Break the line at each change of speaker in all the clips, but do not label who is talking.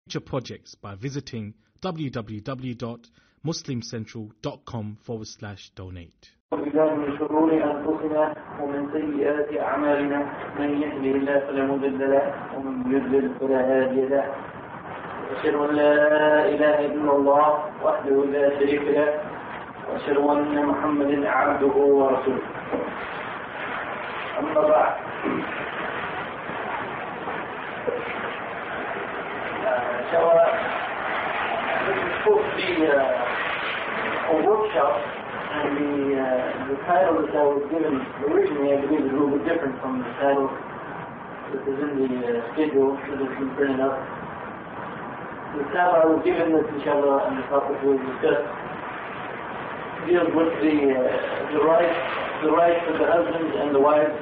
future projects by visiting www.muslimcentral.com/donate.
بالله من شرور أنفسنا ومن سيئات أعمالنا من يهده الله فلا مضل له ومن يضلل فلا هادي له أشهد أن لا إله إلا الله وحده لا شريك له وأشهد أن محمدا عبده ورسوله. أما بعد so this is supposed to be a workshop, and the title that I was given originally, I believe, is a little bit different from the title that is in the schedule that has been printed up. The title I was given that, inshallah, and the topic we'll discuss deals with the rights of the husbands and the wives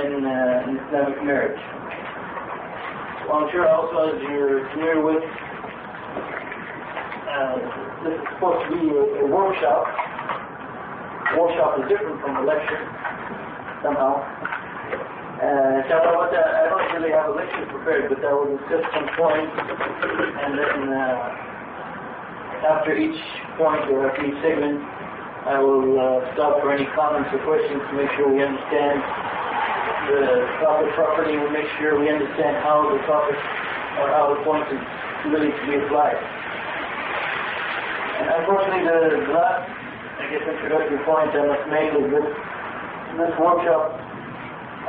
in Islamic marriage. Well, I'm sure also, as you're familiar with, this is supposed to be a workshop. A workshop is different from a lecture, somehow. So I don't really have a lecture prepared, but I will discuss some points, and then after each point or after each segment, I will stop for any comments or questions to make sure we understand the topic properly, and we make sure we understand how the topic or how the point is really to be applied. And unfortunately, the last, introductory point I must make is that this workshop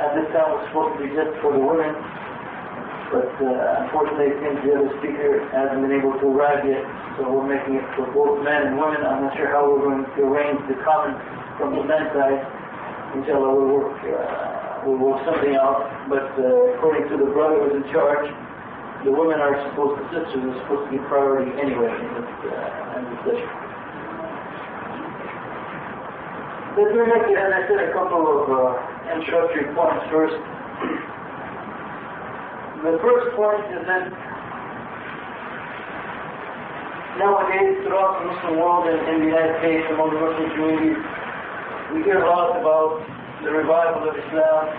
at this time was supposed to be just for the women, but unfortunately it seems the other speaker hasn't been able to arrive yet, so we're making it for both men and women. I'm not sure how we're going to arrange the comments from the men's side. Inshallah, we'll work something out, but according to the brother who's in charge, the women are supposed to, sisters are supposed to be priority anyway in this session. Let me make, as I said, a couple of introductory points first. The first point is that nowadays, throughout the Muslim world and in the United States, among the Muslim communities, we hear a lot about the revival of Islam,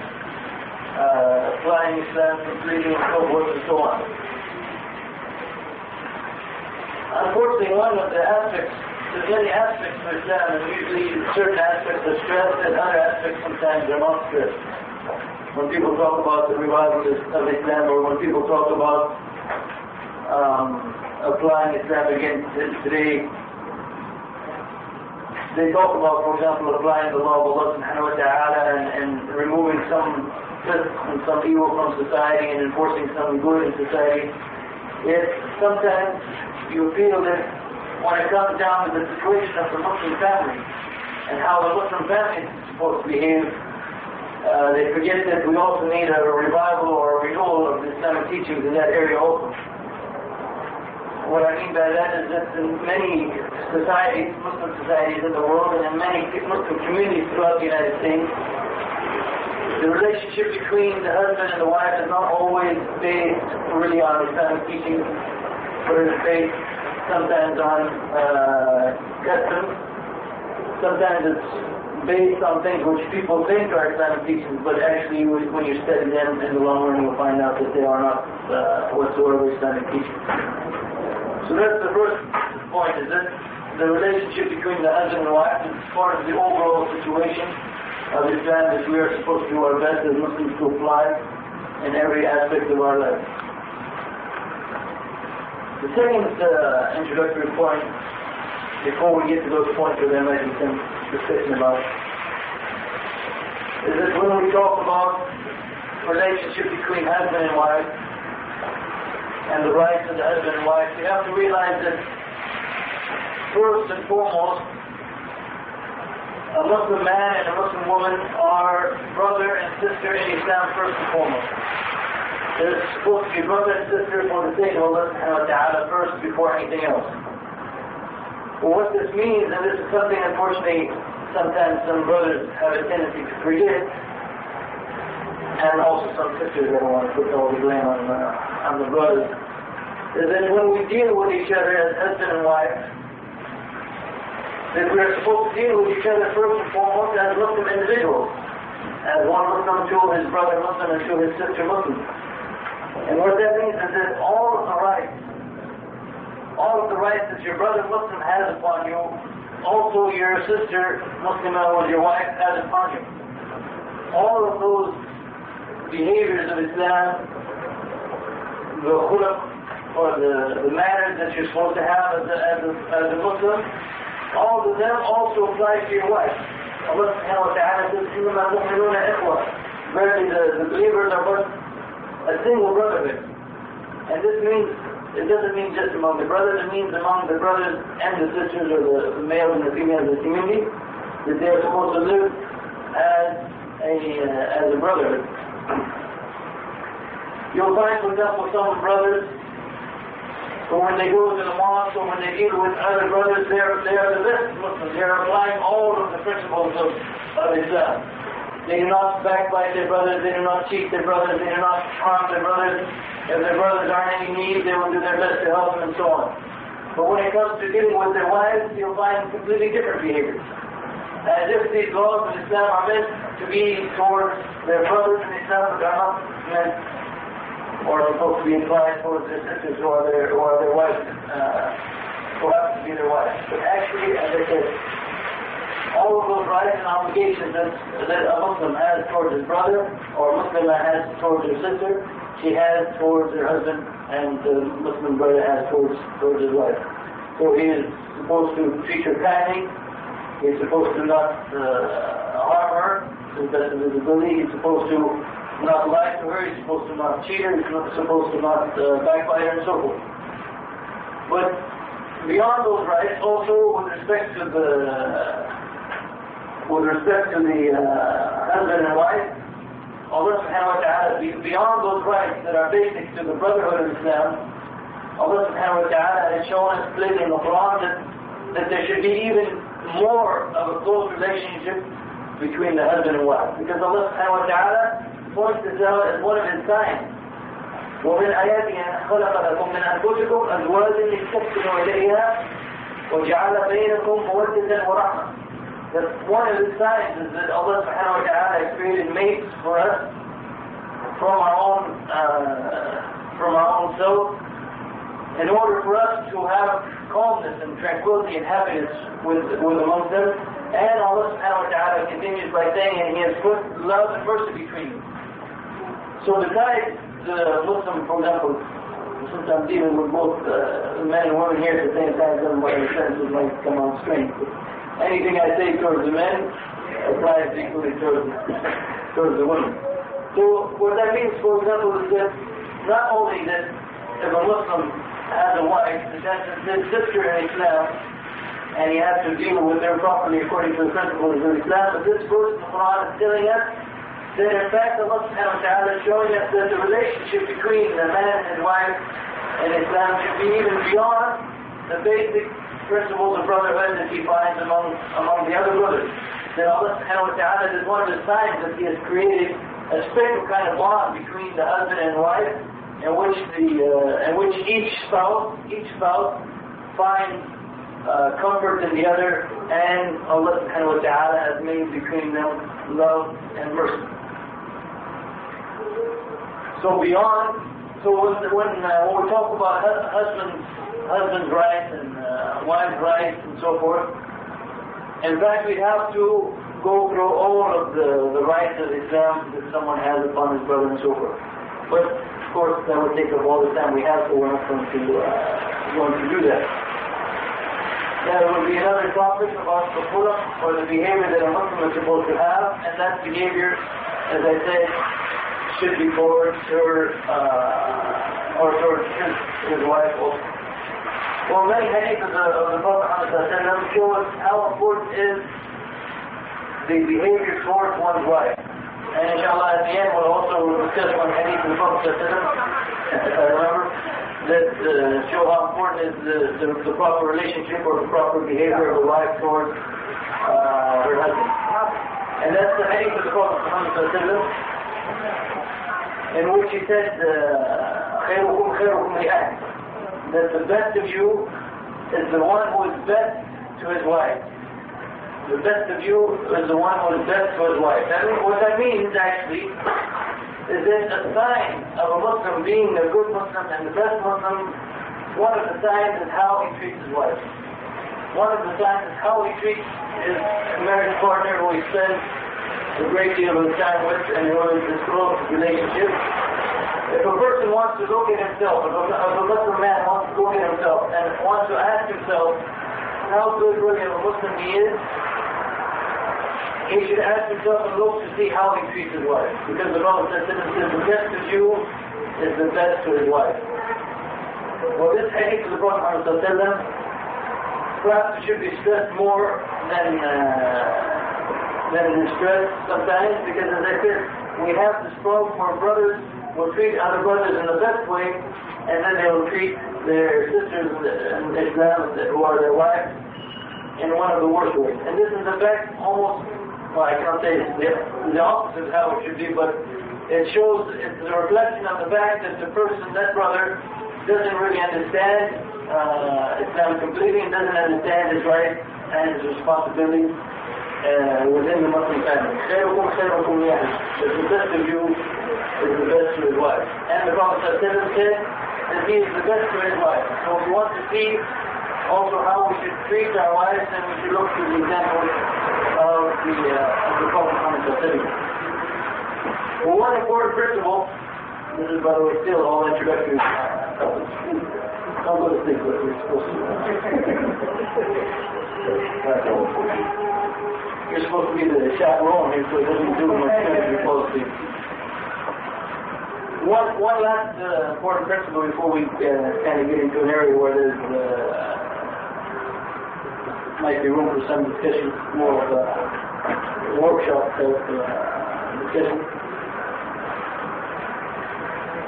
applying Islam completely and so forth and so on. Unfortunately, one of the aspects, there's many aspects of Islam, and usually certain aspects are stressed and other aspects sometimes are not stressed. When people talk about the revival of Islam, or when people talk about applying Islam again today, they talk about, for example, applying the law of Allah subhanahu wa ta'ala and removing some fisq and some evil from society and enforcing some good in society. Yet sometimes you feel that when it comes down to the situation of the Muslim family and how the Muslim family is supposed to behave, they forget that we also need a revival or a renewal of the Islamic teachings in that area also. What I mean by that is that in many societies, Muslim societies in the world, and in many Muslim communities throughout the United States, the relationship between the husband and the wife is not always based really on Islamic teachings, but it's based sometimes on customs. Sometimes it's based on things which people think are Islamic teachings, but actually when you study them in the long run, you'll find out that they are not whatsoever Islamic teachings. So that's the first point, is that the relationship between the husband and wife is part of the overall situation of Islam that we are supposed to do our best as Muslims to apply in every aspect of our life. The second introductory point, before we get to those points that I might be some discussion about, is that when we talk about relationship between husband and wife, and the rights of the husband and wife, you have to realize that first and foremost, a Muslim man and a Muslim woman are brother and sister in Islam first and foremost. They're supposed to be brother and sister for the sake of Allah subhanahu wa ta'ala first before anything else. Well, what this means, and this is something unfortunately sometimes some brothers have a tendency to forget, and also some sisters that don't want to put all the blame on the brothers, is that when we deal with each other as husband and wife, that we are supposed to deal with each other first and foremost as Muslim individuals, as one Muslim to his brother Muslim and to his sister Muslim. And what that means is that all of the rights that your brother Muslim has upon you, also your sister Muslimah or your wife has upon you. All of those behaviors of Islam, the khulq, or the manners that you're supposed to have as a Muslim, all of them also apply to your wife. Allah subhanahu wa ta'ala says, إِنَّمَا الْمُؤْمِنُونَ إِخْوَةٌ. Verily the believers are but a single brotherhood. And this means, it doesn't mean just among the brothers, it means among the brothers and the sisters, or the males and the females of the community, that they are supposed to live as a brotherhood. You'll find, for example, some brothers, or when they go to the mosque, or when they deal with other brothers, they are the best Muslims. They are applying all of the principles of Islam. They do not backbite their brothers, they do not cheat their brothers, they do not harm their brothers. If their brothers are in any need, they will do their best to help them, and so on. But when it comes to dealing with their wives, you'll find completely different behaviors. As if these laws of Islam are meant to be towards their brothers in Islam, but are not meant or supposed to be applied towards their sisters who are their wives, who happen to be their wives. But actually, as I said, all of those rights and obligations that a Muslim has towards his brother, or a Muslimah has towards her sister, she has towards her husband, and the Muslim brother has towards his wife. So he is supposed to treat her kindly, he is supposed to not harm her to the best of his ability, he is supposed to not lie to her, he's supposed to not cheat her, he's supposed to not backbite her, and so forth. But beyond those rights, also with respect to the husband and wife, Allah subhanahu wa ta'ala, beyond those rights that are basic to the brotherhood of Islam, Allah subhanahu wa ta'ala has shown us clearly in the Quran that there should be even more of a close relationship between the husband and wife. Because Allah subhanahu wa ta'ala points this out as one of his signs. وَمِنْ آيَاتِهِ أَنْ خَلَقَ لَكُم مِّنْ أَنفُسِكُمْ أَزْوَاجًا لِتَسْكُنُوا إِلَيْهَا وَجَعَلَ بَيْنَكُمْ مَوَدَّةً وَرَحْمَةً. That one of the signs is that Allah subhanahu wa ta'ala has created mates for us from our own self, in order for us to have calmness and tranquility and happiness with amongst them. And Allah subhanahu wa ta'ala continues by saying, and He has put love and mercy between you. So besides the Muslim, for example, since I'm dealing with both men and women here at the same time, some of my sentences might come on strange. Anything I say towards the men applies equally towards the women. So what that means, for example, is that not only that if a Muslim has a wife, that's his sister in Islam, and he has to deal with her properly according to the principles of Islam, but this verse in the Quran is telling us that in fact Allah subhanahu wa ta'ala is showing us that the relationship between the man and his wife in Islam should be even beyond the basic principles of brotherhood that he finds among the other brothers. That Allah subhanahu wa ta'ala is one of the signs that He has created a special kind of bond between the husband and wife, in which each spouse finds comfort in the other, and Allah subhanahu wa ta'ala has made between them love and mercy. So when we talk about husband's rights and wife's rights and so forth, in fact we have to go through all of the rights of Islam that someone has upon his brother and so forth. But of course that would take up all the time we have, so we're not going to do that. There will be another topic about the khulq, or the behavior that a Muslim is supposed to have, and that behavior, as I said, should be towards her, or towards his wife also. Well, many hadiths of the Prophet ﷺ show us how important is the behavior towards one's wife. And inshallah at the end we'll also discuss one hadith of the Prophet ﷺ, if I remember, that show how important is the proper relationship or the proper behavior of a wife towards her husband. And that's the hadith of the Prophet ﷺ, in which he said, خيركم خيركم لأهله, that the best of you is the one who is best to his wife. The best of you is the one who is best to his wife. What that means actually is it a sign of a Muslim being a good Muslim and the best Muslim? One of the signs is how he treats his wife. One of the signs is how he treats his marriage partner who he spends a great deal of time with and who is his close relationship. If a person wants to look at himself, if a Muslim man wants to look at himself and wants to ask himself how good really of a Muslim he is, he should ask himself and look to see how he treats his wife. Because the Prophet says the best of you is the best to his wife. Well, this hadith of the Prophet perhaps it should be stressed more than it is stressed sometimes, because as I said, we have this problem where brothers will treat other brothers in the best way, and then they will treat their sisters in Islam who are their wives in one of the worst ways. And this is in fact almost, well, I cannot say it's the opposite of how it should be, but it shows, it's a reflection of the fact that the person, that brother, doesn't really understand Islam completely and doesn't understand his rights and his responsibilities within the Muslim family. That the best of you is the best to his wife. And the Prophet said that he is the best to his wife. So if you want to see also how we should treat our wives, then we should look to the example of the Prophet Muhammad. Well, one important principle, this is by the way still all introductory. Don't go to sleep like you're supposed to. You're supposed to be the chaperone here, so it doesn't do much good if you're supposed to. One last important principle before we kind of get into an area where there's might be room for some discussion, more of a workshop type discussion.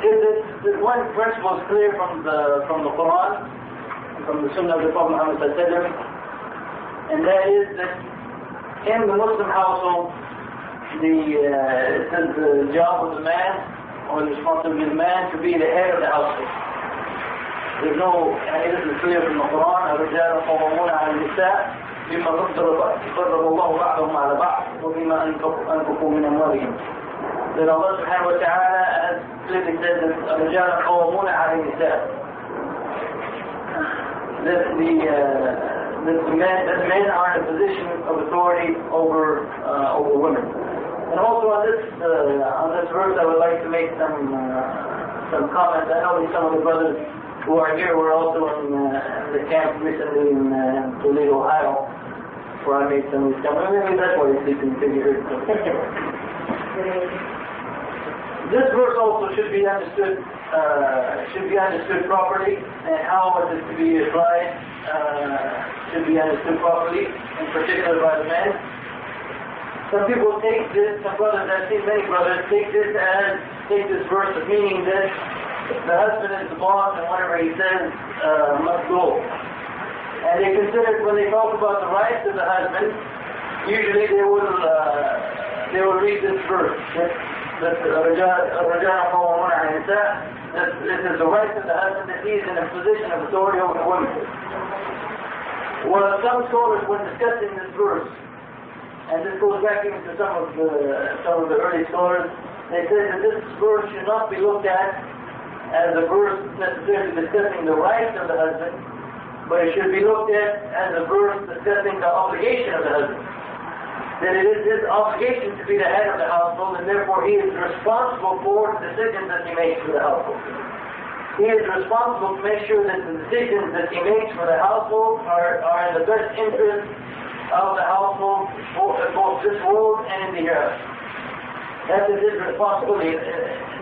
Is one principle is clear from the Quran, from the Sunnah of the Prophet Muhammad, and that is that in the Muslim household, it says the job of the man, or the responsibility of the man, to be the head of the household. There's no, this is clear from the Quran, الرجال قوامون على النساء بما فضل الله بعضهم على بعض وبما أنفقوا من أموالهم. That Allah subhanahu wa ta'ala has clearly said that الرجال قوامون على النساء. That the men are in a position of authority over women. And also on this verse, I would like to make some comments. I know that some of the brothers who are here were also in the camp recently in Toledo, Ohio, where I made some of these comments. Maybe that's why you're sleeping, because you heard something. This verse also should be understood properly, and how it is to be applied should be understood properly, in particular by the men. Some people take this, some brothers, I've seen many brothers take this verse as meaning that the husband is the boss and whatever he says must go. And they consider, when they talk about the rights of the husband, usually they will read this verse, that this is the rights of the husband, that he is in a position of authority over the women. Well, some scholars, when discussing this verse, and this goes back even to some of the early scholars, they said that this verse should not be looked at as a verse necessarily discussing the rights of the husband, but it should be looked at as a verse discussing the obligation of the husband. That it is his obligation to be the head of the household, and therefore he is responsible for the decisions that he makes for the household. He is responsible to make sure that the decisions that he makes for the household are in the best interest of the household, both this world and in the hereafter. That is his responsibility.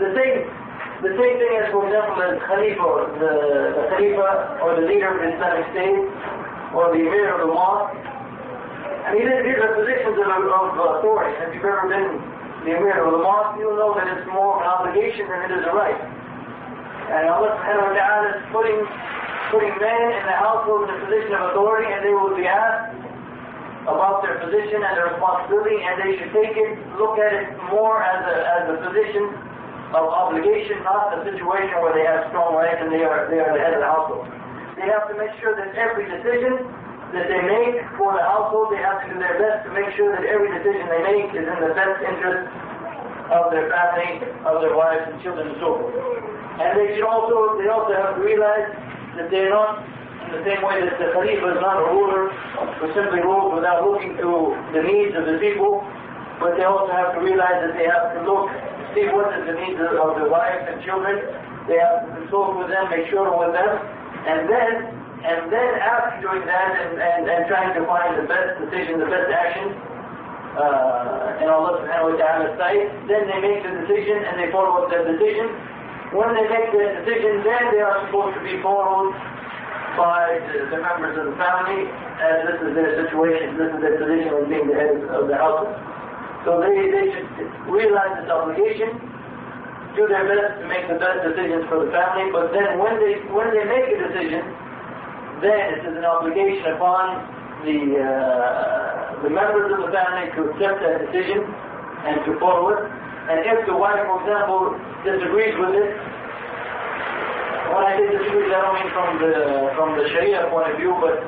The same thing as, for example, the Khalifa, the Khalifa or the leader of the Islamic State, or the Emir of the mosque. I mean, these are positions of authority. If you've ever been the Emir of the mosque, you'll know that it's more of an obligation than it is a right. And Allah subhanahu wa ta'ala is putting men in the household in a position of authority, and they will be asked about their position and their responsibility, and they should look at it more as a position of obligation, not a situation where they have strong rights and they are the head of the household. They have to make sure that every decision that they make for the household, they have to do their best to make sure that every decision they make is in the best interest of their family, of their wives and children and so forth. And they also have to realize that they're not, in the same way that the Khalifa is not a ruler who simply rules without looking to the needs of the people, but they also have to realize that they have to see what is the needs of their wives and children. They have to consult with them, make sure with them, and then after doing that and trying to find the best decision, the best action, in Allah subhanahu wa ta'ala's sight, then they make the decision and they follow up that decision. When they make the decision, then they are supposed to be followed by the members of the family, as this is their situation, this is their position as being the head of the household. So they should realize this obligation, do their best to make the best decisions for the family, but then when they make a decision, then it is an obligation upon the members of the family to accept that decision and to follow it. And if the wife, for example, disagrees with it, when I say disagrees, I don't mean from the Sharia point of view, but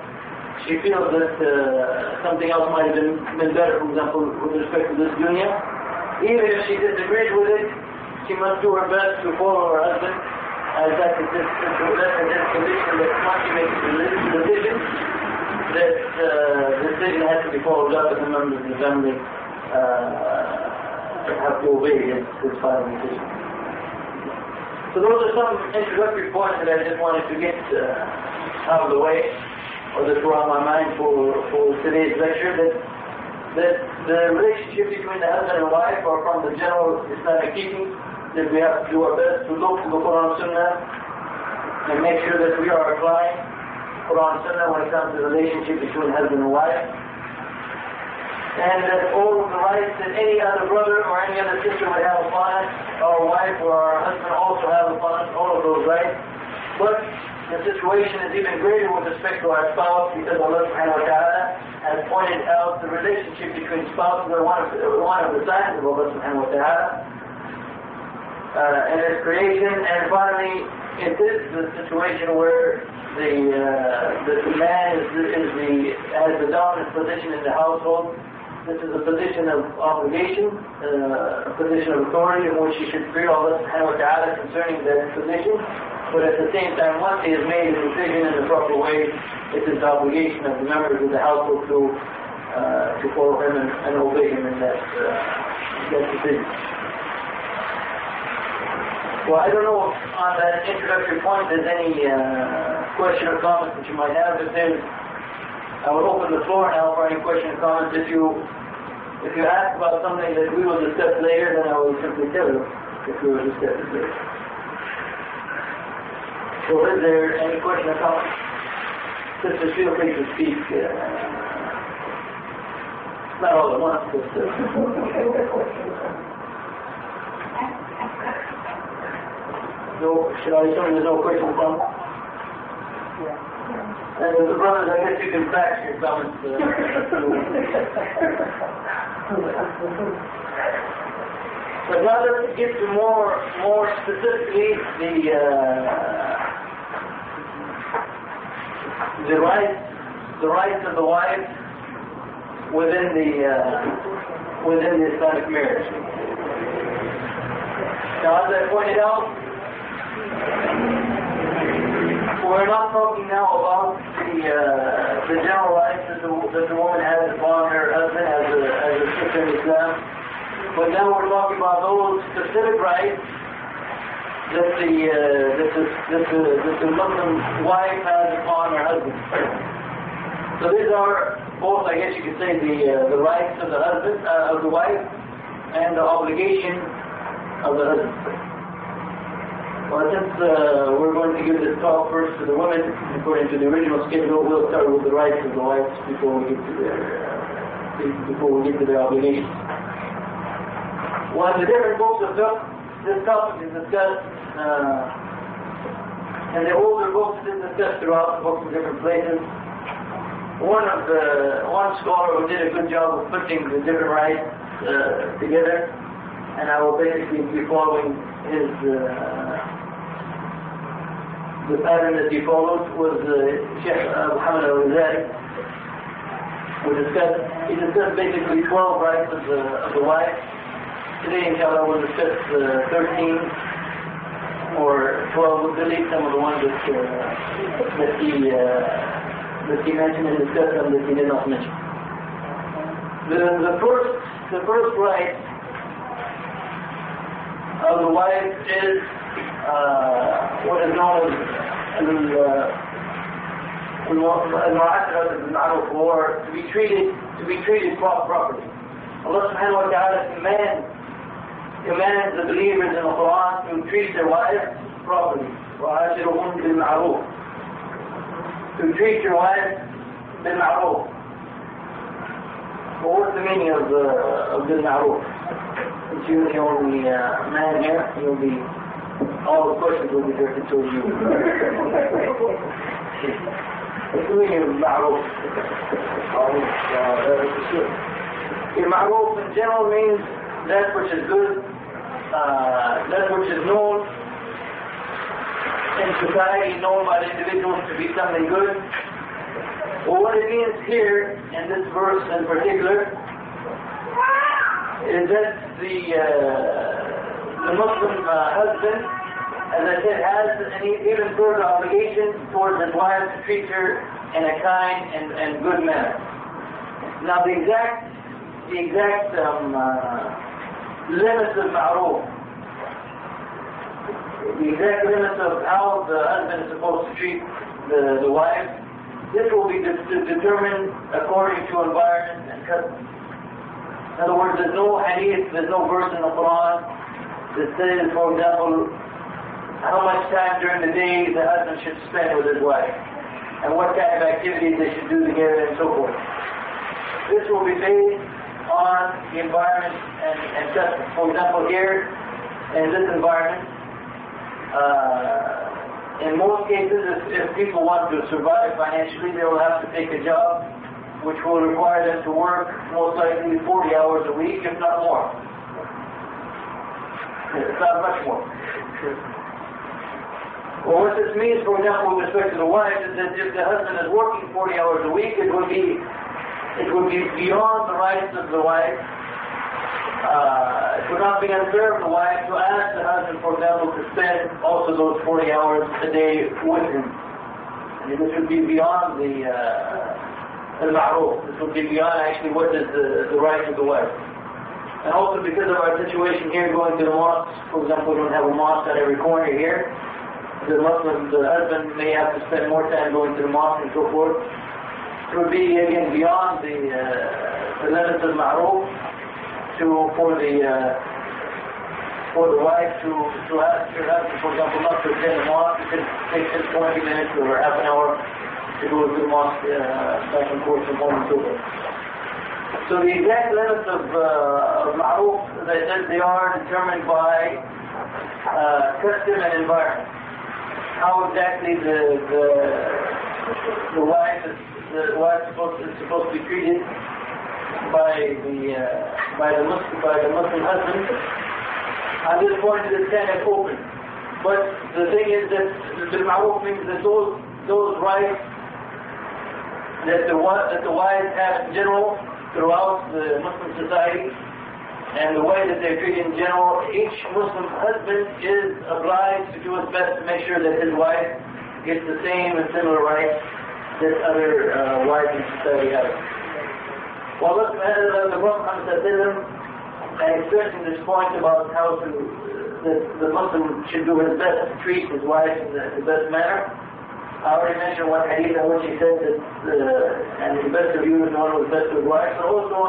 she feels that something else might have been better, for example, with respect to this dunya. Even if she disagrees with it, she must do her best to follow her husband, as that is this condition that once she makes a decision, that the decision has to be followed up, and the members of the family have to obey his final decision. So those are some introductory points that I just wanted to get out of the way, or that were on my mind for today's lecture, that the relationship between the husband and wife, or from the general Islamic teaching, that we have to do our best to look to the Quran and Sunnah and make sure that we are applying Quran and Sunnah when it comes to the relationship between husband and wife. And that all of the rights that any other brother or any other sister would have upon us, our wife or our husband also have upon us, all of those rights. But the situation is even greater with respect to our spouse, because Allah subhanahu wa ta'ala has pointed out the relationship between spouses are one of the signs of Allah subhanahu wa ta'ala in His creation. And finally, it is the situation where the man has the dominant position in the household. This is a position of obligation, a position of authority in which he should fear Allah subhanahu wa ta'ala concerning that position. But at the same time, once he has made a decision in the proper way, it is the obligation of the members of the household to follow him and obey him in that decision. Well, I don't know if on that introductory point there's any question or comment that you might have. If there's, I will open the floor now for any question or comments. If you ask about something that we will discuss later, then I will simply tell you if we will discuss it later. So is there any question or comment? Sisters, feel free to speak. Not all at once, but... should I assume there's no question or comment? Yeah. And the brothers, I guess you can fax your comments. But now let's get to more specifically the rights of the wife within the Islamic marriage. Now, as I pointed out, we're not talking now about the general rights that the woman has upon her husband as a sister in Islam, but now we're talking about those specific rights that the Muslim wife has upon her husband. So these are both, I guess you could say, the rights of the husband, of the wife, and the obligation of the husband. Well, since we're going to give this talk first to the women, according to the original schedule, we'll start with the rights of the wives before we get to their obligations. Well, in the different books of fiqh, this topic is discussed, and the older books is discussed throughout the books in different places. One scholar who did a good job of putting the different rights together, and I will basically be following his. The pattern that he followed was Sheikh Muhammad al-Ghazali. He discussed basically 12 rights of the wife, today, inshallah, we'll discuss 13 or 12. We'll delete some of the ones that he mentioned and discuss them that he did not mention. The first right of the wife is what is known as al-mu'asharat bil-ma'ruf, or to be treated properly. Allah subhanahu wa ta'ala commands the believers in the Quran to treat their wives properly. وَعَاشِرُهُنَّ بِالْمَعْرُوفِ, to treat your wives bil-ma'ruf. Well, what's the meaning of bil-ma'ruf? Since you're the only man here, all the questions will be directed towards you. What's the meaning of bil-ma'ruf? Bil-ma'ruf in general means that which is good, that which is known in society, known by the individuals to be something good. Well, what it means here, in this verse in particular, is that the Muslim husband, as I said, has an even further obligation towards his wife to treat her in a kind and good manner. Now, the exact limits of ma'ruf, the exact limits of how the husband is supposed to treat the wife, this will be determined according to environment and custom. In other words, there's no hadith, there's no verse in the Quran that says, for example, how much time during the day the husband should spend with his wife, and what kind of activities they should do together, and so forth. This will be based on the environment and custom. For example, here, in this environment, in most cases, if people want to survive financially, they will have to take a job which will require them to work most likely 40 hours a week, if not more. It's not much more. Well, what this means, for example, with respect to the wife, is that if the husband is working 40 hours a week, it would be beyond the rights of the wife. It would not be unfair of the wife to ask the husband, for example, to spend also those 40 hours a day with him. I mean, this would be beyond the ma'ruf. This would be beyond actually what is the right of the wife. And also because of our situation here, going to the mosque, for example, we don't have a mosque at every corner here. The husband may have to spend more time going to the mosque and so forth. It would be again beyond the limits of ma'ruf for the wife to ask her husband, for example, not to attend the mosque. It could take 20 minutes or half an hour to go to the mosque back and forth from home and so forth. So the exact limits of ma'ruf, as I said, they are determined by custom and environment. How exactly the wife is supposed to be treated by the Muslim husband. At this point, it is kind of open. But the thing is that the ma'ruf means that those rights that the wives have in general throughout the Muslim society, and the way that they're treated in general, each Muslim husband is obliged to do his best to make sure that his wife gets the same and similar rights that other wives in society have. Well, look, the Prophet and expressing this point about how that the Muslim should do his best to treat his wife in the best manner. I already mentioned one hadith in which he said that and the best of you is the one who is best of his wife. But also,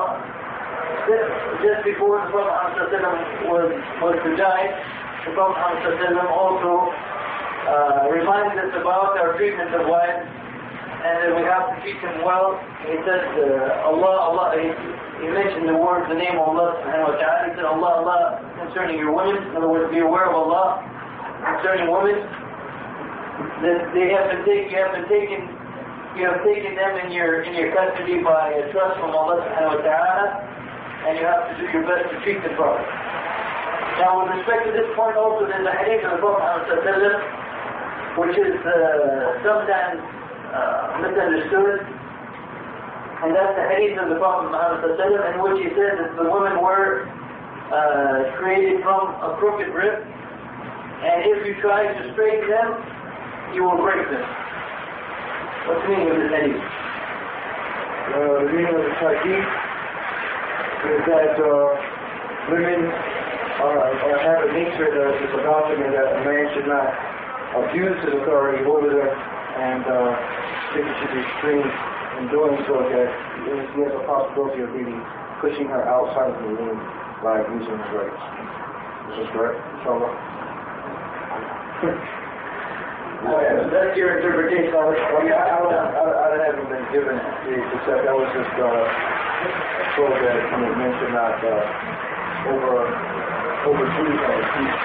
just before the Prophet was to die, the Prophet also reminded us about our treatment of wives, and that we have to treat them well. He said, Allah, he mentioned the name of Allah subhanahu wa ta'ala. He said, Allah concerning your women. In other words, be aware of Allah concerning women. That they have taken them in your custody by a trust from Allah subhanahu wa ta'ala, and you have to do your best to treat them properly. Now, with respect to this point also, there's a hadith of the Prophet which is sometimes misunderstood, and that's the hadith of the Prophet in which he said that the women were created from a crooked rib, and if you try to straighten them, you will break them. What's the meaning of this hadith?
The meaning of this hadith is that women have a nature that is about them, and that a man should not abuse his authority over them, and think he should be extreme in doing so, that he has a possibility of really pushing her outside of the womb by using his rights. Is this correct? Inshallah.
That's your interpretation of it.
I haven't been given the except that was just told that men should not overdo things.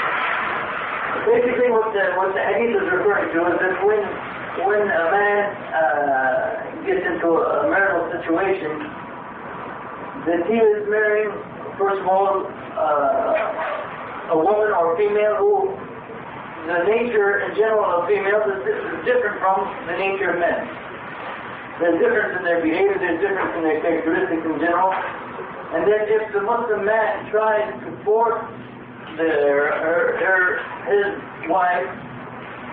Basically, what the hadith is referring to is that when a man gets into a marital situation, that he is marrying, first of all, a woman or a female who the nature in general of females is different from the nature of men. There's difference in their behavior, there's difference in their characteristics in general, and that if the Muslim man tries to force his wife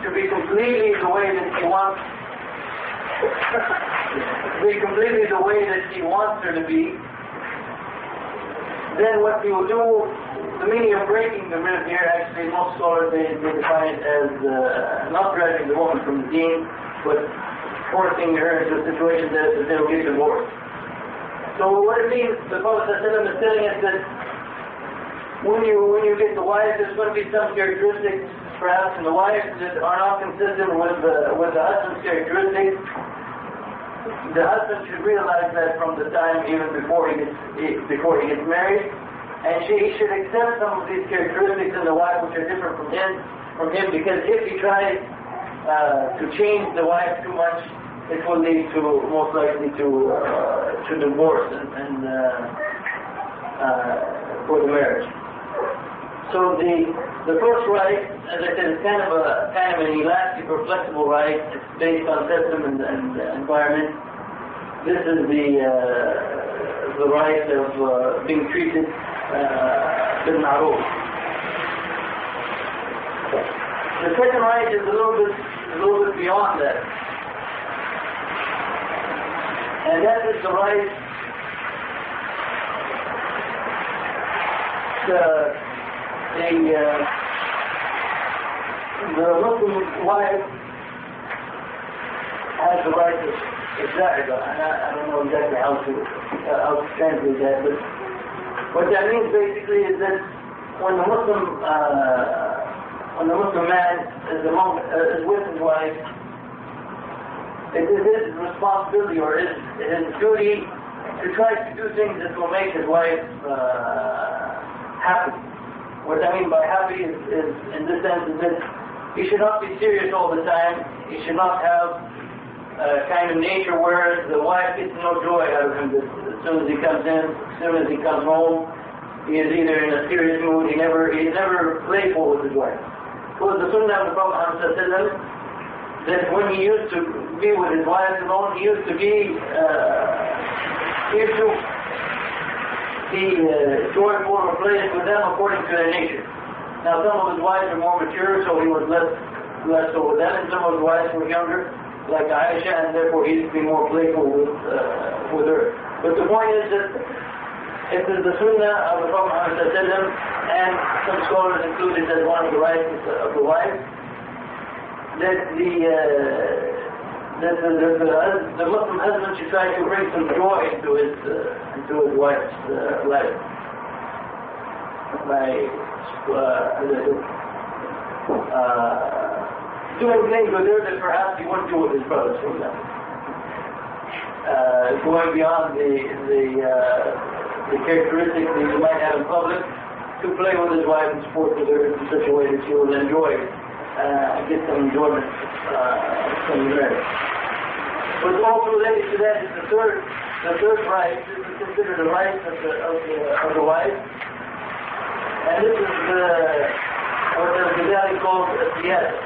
to be completely the way that he wants, her to be, then what he will do, the meaning of breaking the rib here, actually, most scholars, they define it as not driving the woman from the deen, but forcing her into a situation that they'll get divorced. So what it means, the Prophet ﷺ is telling us that when you get the wife, there's going to be some characteristics, perhaps, in the wife that are not consistent with the husband's characteristics. The husband should realize that from the time even before he gets married. And he should accept some of these characteristics in the wife which are different from him, because if he tries to change the wife too much, it will lead to, most likely, to divorce and for the marriage. So the first right, as I said, is kind of an elastic or flexible right. It's based on custom and environment. This is the right of being treated بالمعروف. The second right is a little bit beyond that, and that is the right the Muslim wife has the right to الزائدة. I don't know exactly how to translate that, but what that means basically is that when the Muslim man is with his wife, it is his responsibility or his duty to try to do things that will make his wife happy. What I mean by happy is in this sense is that he should not be serious all the time. He should not have a kind of nature where the wife gets no joy out of him. As soon as he comes in, as soon as he comes home, he is either in a serious mood. He's never playful with his wife. It was the Sunnah of the Prophet ﷺ that when he used to be with his wife alone, he used to be joyful or playful with them according to their nature. Now, some of his wives are more mature, so he was less so with them, and some of his wives were younger, like Aisha, and therefore he used to be more playful with her. But the point is that it is the Sunnah of the Prophet ﷺ, and some scholars include it as one of the rights of the wife, that the Muslim husband should try to bring some joy into his wife's life by doing things with her that perhaps he wouldn't do with his brothers, for example. Going beyond the characteristics that he might have in public, to play with his wife and sport with her in such a way that she will enjoy get some enjoyment from the marriage. But also related to that is the third right. This is considered the right of the wife, and this is what the Ghazali calls a siyasa.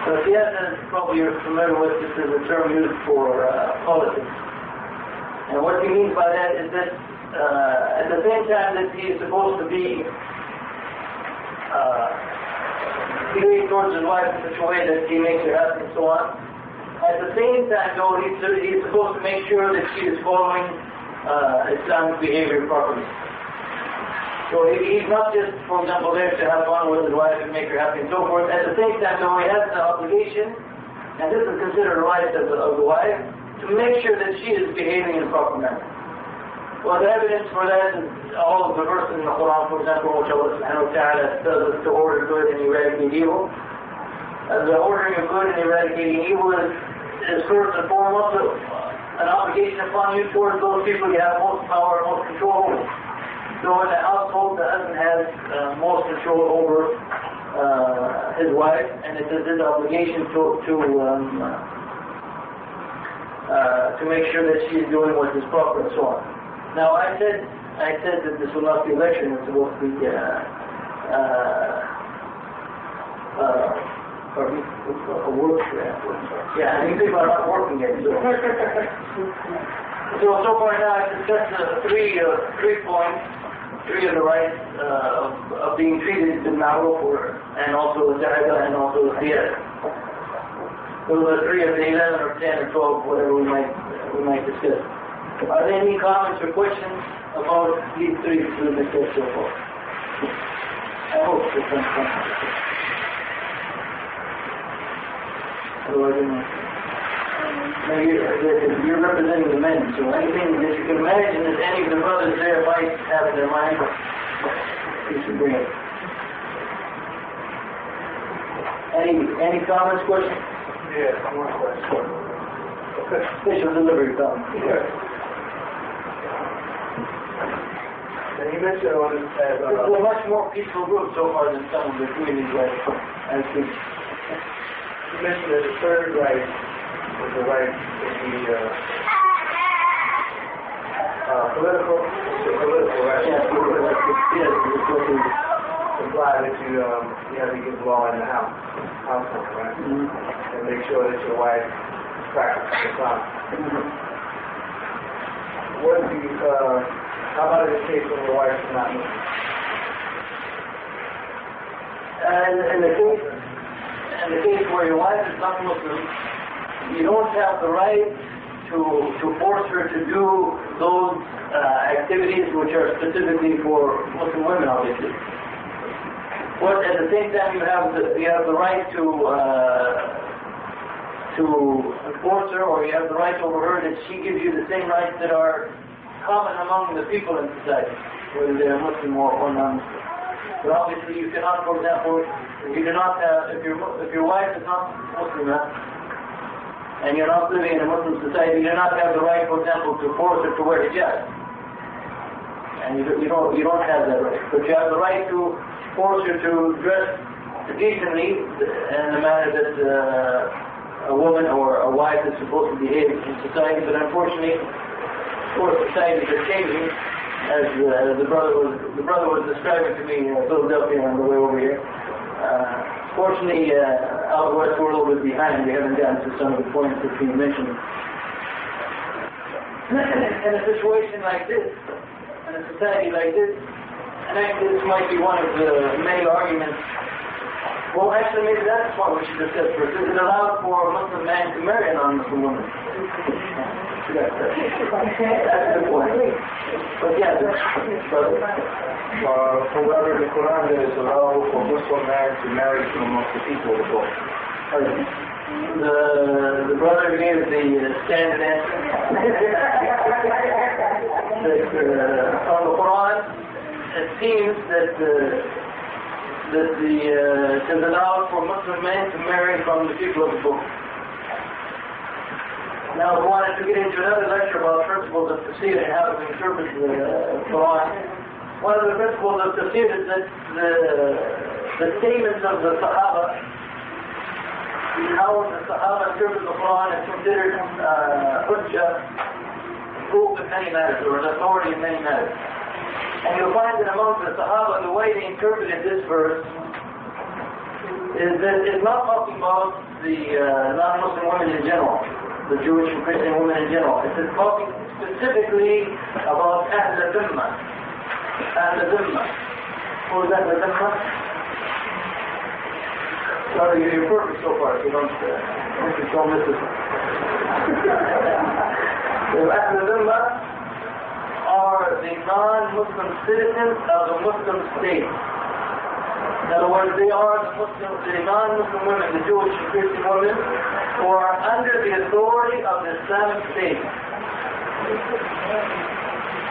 So siyasa, probably you're familiar with, this is a term used for politics. And what he means by that is that at the same time that he is supposed to be behaving towards his wife in such a way that he makes her happy and so on. At the same time, though, he's supposed to make sure that she is following Islamic behavior properly. So he's not just, for example, there to have fun with his wife and make her happy and so forth. At the same time, though, he has the obligation, and this is considered a right of the wife, to make sure that she is behaving in a proper manner. Well, the evidence for that is all of the verses in the Quran, for example, which Allah subhanahu wa ta'ala tells us to order good and eradicate evil. The ordering of good and eradicating evil is first and foremost an obligation upon you towards those people you have most power and most control over. So in the household, the husband has most control over his wife, and it is his obligation to make sure that she is doing what is proper and so on. Now, I said that this will not be a lecture, it's supposed to be a work. Yeah, I think people are not working yet. So far now I've discussed three points, three of the rights of being treated in ma'ruf, and also the dawah, and also the qiyad. Those are three of the 11 or 10 or 12, whatever we might discuss. Are there any comments or questions about these three that we've discussed so far? I hope there's some comments. Maybe you're representing the men, so anything that you can imagine that any of the brothers there might have in their mind, you should bring it. Any comments, questions?
Yes, one question.
Special delivery comment.
Yes. And you mentioned on this as
it's a much more peaceful group so far than some of the communities I think.
You mentioned that the third right was the right to be political, right?
Yes,
imply that you have to get law in the household, right?
Mm-hmm.
And make sure that your wife practices Islam.
Mm-hmm.
What do you, how about in the case when your wife is not Muslim?
In the case where your wife is not Muslim, you don't have the right to force her to do those activities which are specifically for Muslim women, obviously. But at the same time, you have the right to enforce her, or you have the right over her that she gives you the same rights that are common among the people in society, whether they are Muslim or non-Muslim. But obviously, you cannot, for example, you do not have, if your wife is not Muslim, and you're not living in a Muslim society, you do not have the right, for example, to force her to wear hijab. And you don't have that right. But you have the right to force her to dress decently in the manner that a woman or a wife is supposed to behave in society. But unfortunately, of course, societies are changing, as the brother was describing to me in Philadelphia on the way over here. Fortunately, out west we're a little bit behind. We haven't gotten to some of the points that you mentioned. In a situation like this, in a society like this, and actually this might be one of the many arguments. Well, actually, maybe that's what we should discuss first. Is it allowed for a Muslim man to marry a non-Muslim woman? That's the point. But yeah,
however, the Quran that is allowed for Muslim man to marry from amongst the people of the book.
The brother gave the standard answer. From the Quran, it seems that it is allowed for Muslim men to marry from the people of the book. Now, we wanted to get into another lecture about principles of tafsir and how to interpret the Quran. One of the principles of tafsir is that the statements of the Sahaba, how the Sahaba interpret the Quran, is considered hujjah, proof in many matters, or an authority in many matters. And you'll find that among the Sahaba, the way they interpreted this verse is that it's not talking about the non-Muslim women in general. the Jewish and Christian women in general. This is talking specifically about Ahl al-Dhimma. Ahl al-Dhimma. Who is Ahl al-Dhimma? Sorry, you're perfect so far, so don't miss this. The Ahl al-Dhimma are the non-Muslim citizens of the Muslim state. In other words, they are the non-Muslim women, the Jewish and Christian women, who are under the authority of the Islamic State.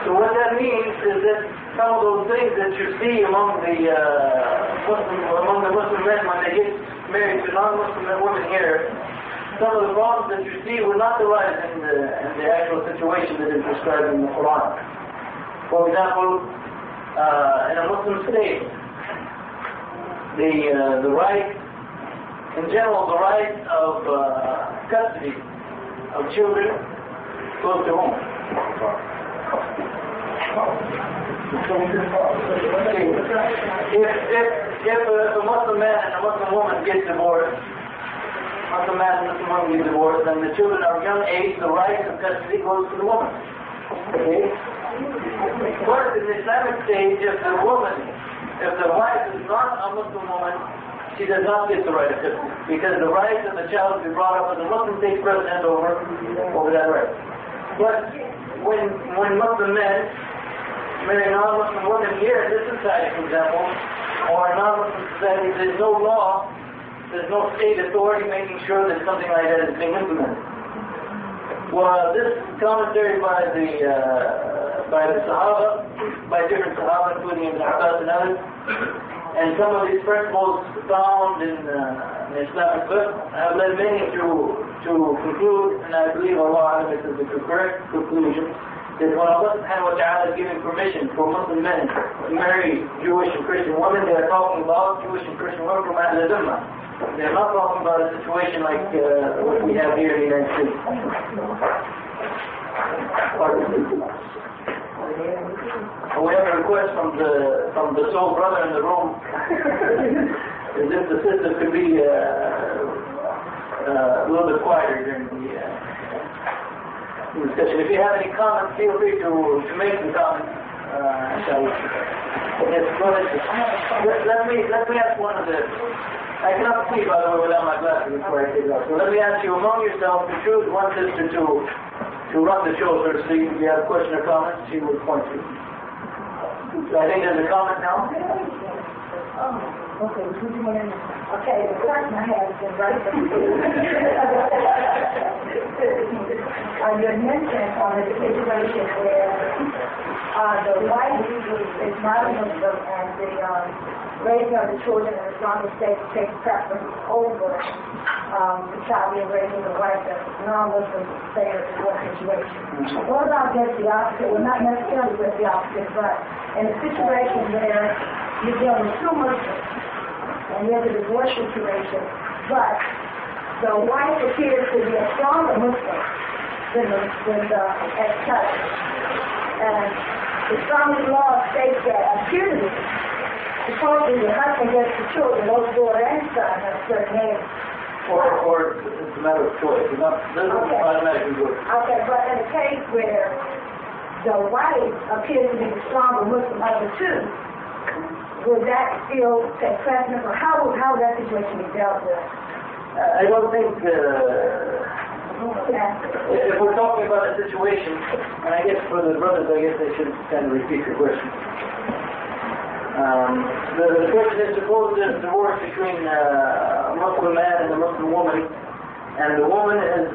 So what that means is that some of those things that you see among the Muslim men when they get married to non-Muslim women here, some of the problems that you see will not arise in the actual situation that is described in the Quran. For example, in a Muslim state, the right, in general, the right of custody of children goes to whom? If a Muslim man and a Muslim woman get divorced, Muslim man and Muslim woman get divorced, and the children are of young age, the right of custody goes to the woman. Okay? But in the Islamic state, if the wife is not a Muslim woman, she does not get the right of custody, because the right of the child to be brought up as a Muslim takes precedence over that right. But when Muslim men marry non-Muslim women here in this society, for example, or in non-Muslim society, there's no law, there's no state authority making sure that something like that is being implemented. Well, this commentary by the Sahaba, by different Sahaba, including Ibn Abbas and others, and some of these principles found in Islamic book have led many to conclude, and I believe Allah, this is the correct conclusion, that when Allah subhanahu wa ta'ala is giving permission for Muslim men to marry Jewish and Christian women, they are talking about Jewish and Christian women from Ahl al-Dhimma. They are not talking about a situation like what we have here in the United States. We have a request from the soul brother in the room, as if the sister could be a little bit quieter during the discussion. If you have any comments, feel free to make some comments. Yes, go ahead. Let me ask one of the. I cannot see, by the way, without my glasses before I take it off. So let me ask you among yourselves to choose one sister to run the show, so to speak. If you have a question or comment, she will point to you. So I think there's a comment now.
Okay, the question I have is right. You had mentioned on the situation where the wife is not a Muslim and the raising of the children in the Islamic State takes preference over the child being raised with a wife that's non-Muslim, say in a divorce situation. What about just the opposite? Well, not necessarily just the opposite, but in a situation where you're dealing with two Muslims and you have a divorce situation, but the wife appears to be a stronger Muslim than the ex-husband. And Islamic law states that appear to be. Supposedly the husband gets the children, those daughter and son have certain names.
Or it's a matter of choice. It's not automatically good.
Okay, but in a case where the wife appears to be the stronger Muslim of the two, would that still take precedence, or how would that situation be dealt with?
I don't think, if we're talking about a situation, and I guess for the brothers, I guess they should kind of repeat the question. The question is, suppose there's a divorce between a Muslim man and a Muslim woman, and the woman is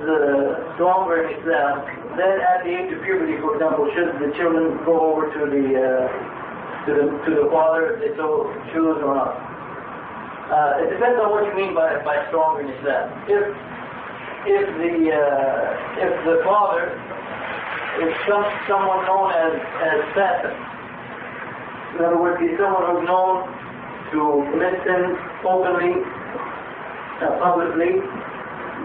stronger in Islam, then at the age of puberty, for example, should the children go over to the father if they so choose or not? It depends on what you mean by stronger in Islam. If the father is someone known as Satan, in other words, he's someone who's known to commit sins openly, publicly,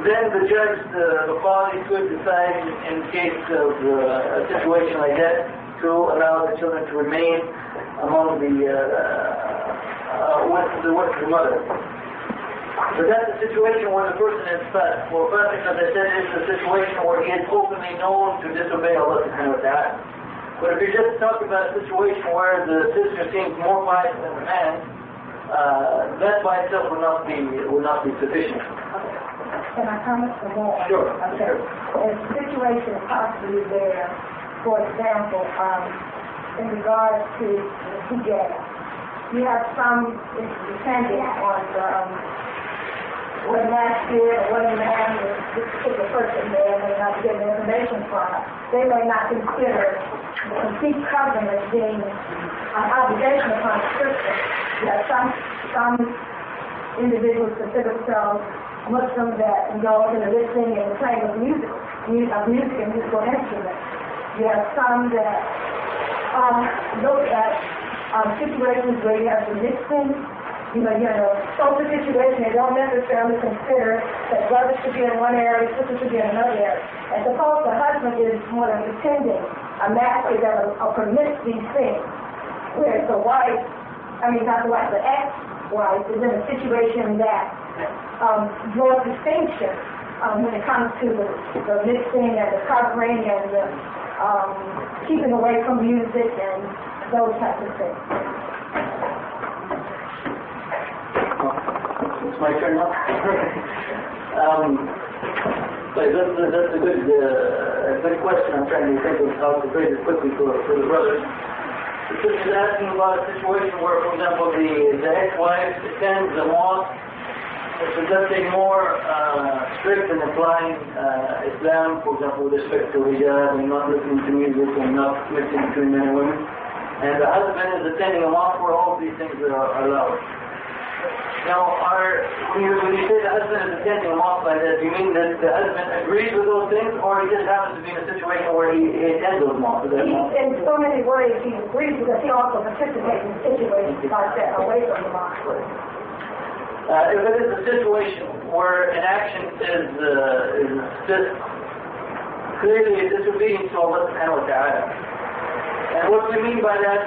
then the judge, the father could decide in case of a situation like that to allow the children to remain among with the mother. But that's a situation where the person is fast. Well, fasting, as I said, is a situation where he is openly known to disobey Allah subhanahu wa ta'ala. But if you're just talking about a situation where the sister seems more pious than the man, that by itself will not be sufficient.
Can I comment some more?
Sure.
Okay.
Sure.
There's a situation possibly there, for example, in regards to the hijab. You have some, depending on what match did or what man this particular person there may not get information from. They may not consider the complete covering as being an obligation upon the Christian. You have some individuals consider themselves Muslims that indulge in the listening and the playing of music and musical instruments. You have some that look at situations where you have the mixing. Social situation, they don't necessarily consider that brothers should be in one area, sisters should be in another area. And suppose the husband is more than pretending a master that permits these things, whereas the wife, not the wife, the ex-wife is in a situation that draws distinction when it comes to the mixing and the covering and the keeping away from music and those types of things.
It's my turn now. That's a good question. I'm trying to think of how to phrase it quickly for the brothers. The sister is asking about a situation where, for example, the ex-wife attends the mosque. It's something more strict in applying Islam, for example, with respect to hijab and not listening to music and not mixing between men and women. And the husband is attending a mosque where all of these things are allowed. Now, when you say the husband is attending a mosque like that, do you mean that the husband agrees with those things, or he just happens to be in a situation where he attends those mosques?
In so many ways he agrees because he also participates in situations like that away from the mosque.
If it is a situation where an action is just clearly a disobedience to Allah subhanahu wa ta'ala. And what we mean by that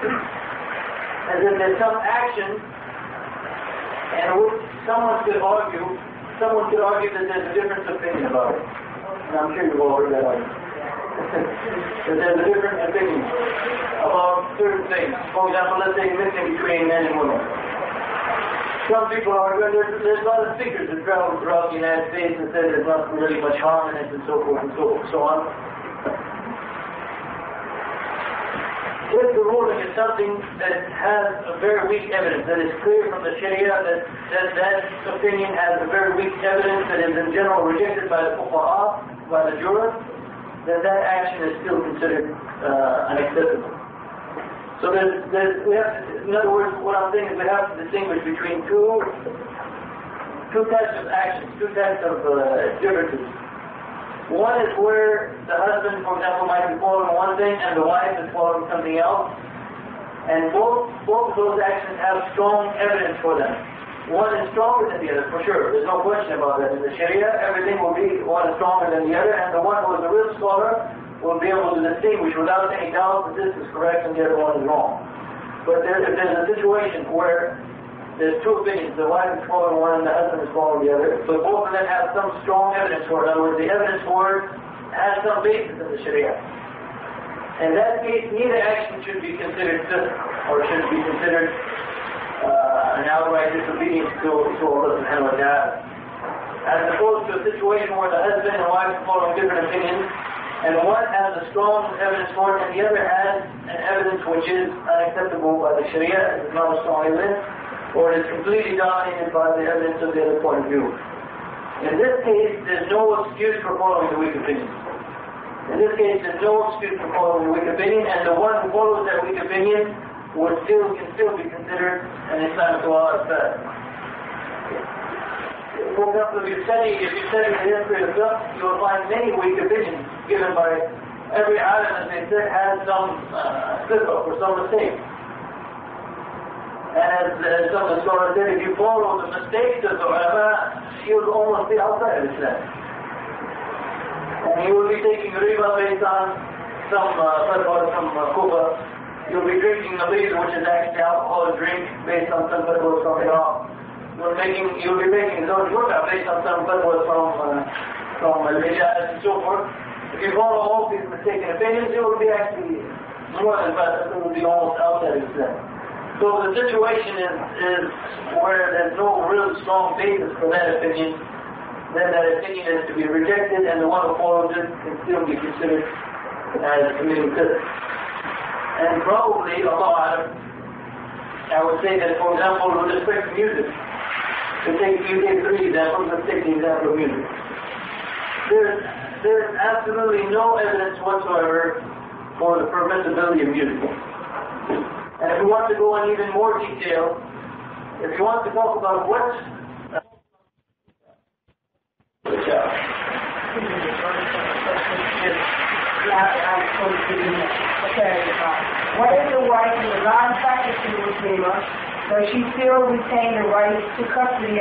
is that there's some action and someone could argue that there's a different opinion about it. And I'm sure you've all heard that argument. That there's a different opinion about certain things. For example, let's say mixing between men and women. Some people argue, and there's a lot of speakers that travel throughout the United States that say there's not really much harm in it and so forth and so on. If the ruling is something that has a very weak evidence, that is clear from the Sharia, that opinion has a very weak evidence that is in general rejected by the fuqaha, by the jurists, then that action is still considered unacceptable. So in other words, what I'm saying is we have to distinguish between two types of actions, two types of differences. One is where the husband, for example, might be following one thing and the wife is following something else. And both of those actions have strong evidence for them. One is stronger than the other, for sure. There's no question about that. In the Sharia, everything will be one is stronger than the other, and the one who is a real scholar will be able to distinguish without any doubt that this is correct and the other one is wrong. But if there's a situation where there's two opinions, the wife is following one and the husband is following the other, but both of them have some strong evidence for it. In other words, the evidence for it has some basis in the Sharia. In that case, neither action should be considered fisq or should be considered an outright disobedience to Allah subhanahu wa ta'ala. As opposed to a situation where the husband and wife are following different opinions, and one has a strong evidence for it and the other has an evidence which is unacceptable by the Sharia, it's not a strong evidence, or it is completely dominated by the evidence of the other point of view. In this case, there's no excuse for following the weak opinion. In this case, there's no excuse for following the weak opinion, and the one who follows that weak opinion can still be considered an Islamic law as bad. For example, if you study the history of fiqh, you will find many weak opinions given by every alim, as they said, has some slip-up or some mistake. And as some of the scholars said, if you follow the mistakes of the ulama, you will almost be outside of Islam. And you will be taking riba based on some fatwa, some kufa. You'll be drinking nabid, which is actually alcoholic drink, based on some fatwa from Iran. you'll be making those workout based on some fatwas from Malaysia and so forth. If you follow all these mistaken opinions, it will be actually more than that. It will be almost outside Islam. So the situation is where there's no real strong basis for that opinion, then that opinion is to be rejected, and the one who follows it can still be considered as committing sin. And probably, Allah, I would say that, for example, with respect to music, you take 3 examples. Let's take the example of music. There's absolutely no evidence whatsoever for the permissibility of music. And if we want to go in even more detail, if you want to talk about what
what if the wife is non-practicing Muslimah, does she still retain the right to custody